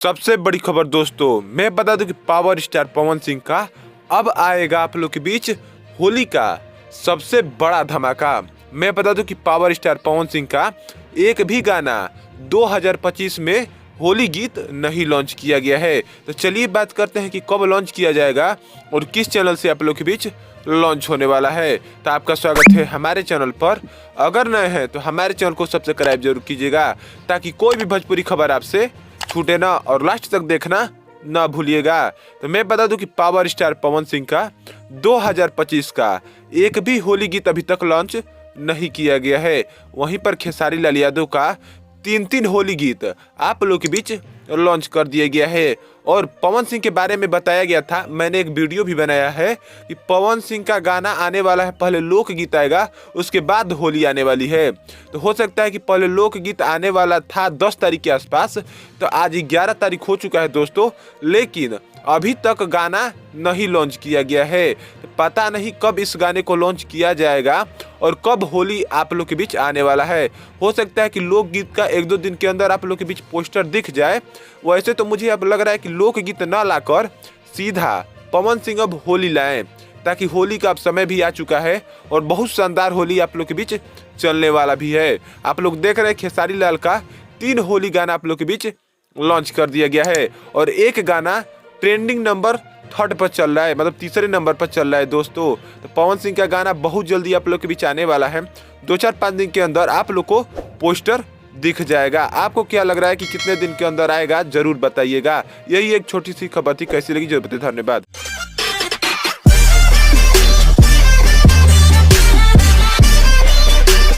सबसे बड़ी खबर दोस्तों, मैं बता दूं कि पावर स्टार पवन सिंह का अब आएगा आप लोग के बीच होली का सबसे बड़ा धमाका। मैं बता दूं कि पावर स्टार पवन सिंह का एक भी गाना 2025 में होली गीत नहीं लॉन्च किया गया है। तो चलिए बात करते हैं कि कब लॉन्च किया जाएगा और किस चैनल से आप लोग के बीच लॉन्च होने वाला है। तो आपका स्वागत है हमारे चैनल पर। अगर नए हैं तो हमारे चैनल को सब्सक्राइब जरूर कीजिएगा ताकि कोई भी भोजपुरी खबर आपसे छूटे ना और लास्ट तक देखना ना भूलिएगा। तो मैं बता दूं कि पावर स्टार पवन सिंह का 2025 का एक भी होली गीत अभी तक लॉन्च नहीं किया गया है। वहीं पर खेसारी लाल यादव का तीन होली गीत आप लोग के बीच लॉन्च कर दिया गया है। और पवन सिंह के बारे में बताया गया था, मैंने एक वीडियो भी बनाया है कि पवन सिंह का गाना आने वाला है, पहले लोकगीत आएगा उसके बाद होली आने वाली है। तो हो सकता है कि पहले लोकगीत आने वाला था 10 तारीख के आसपास, तो आज 11 तारीख हो चुका है दोस्तों, लेकिन अभी तक गाना नहीं लॉन्च किया गया है। तो पता नहीं कब इस गाने को लॉन्च किया जाएगा और कब होली आप लोग के बीच आने वाला है। हो सकता है कि लोकगीत का 1-2 दिन के अंदर आप लोग के बीच पोस्टर दिख जाए। वैसे तो मुझे अब लग रहा है कि लोकगीत ना लाकर सीधा पवन सिंह अब होली लाएं, ताकि होली का अब समय भी आ चुका है और बहुत शानदार होली आप लोग के बीच चलने वाला भी है। आप लोग देख रहे हैं खेसारी लाल का 3 होली गाना आप लोग के बीच लॉन्च कर दिया गया है और एक गाना ट्रेंडिंग नंबर 3rd पर चल रहा है, मतलब तीसरे नंबर पर चल रहा है दोस्तों। तो पवन सिंह का गाना बहुत जल्दी आप लोग के बीच आने वाला है। 2-4-5 दिन के अंदर आप लोग को पोस्टर दिख जाएगा। आपको क्या लग रहा है कि कितने दिन के अंदर आएगा, जरूर बताइएगा। यही एक छोटी सी खबर थी, कैसी लगी जरूर बताइए। धन्यवाद।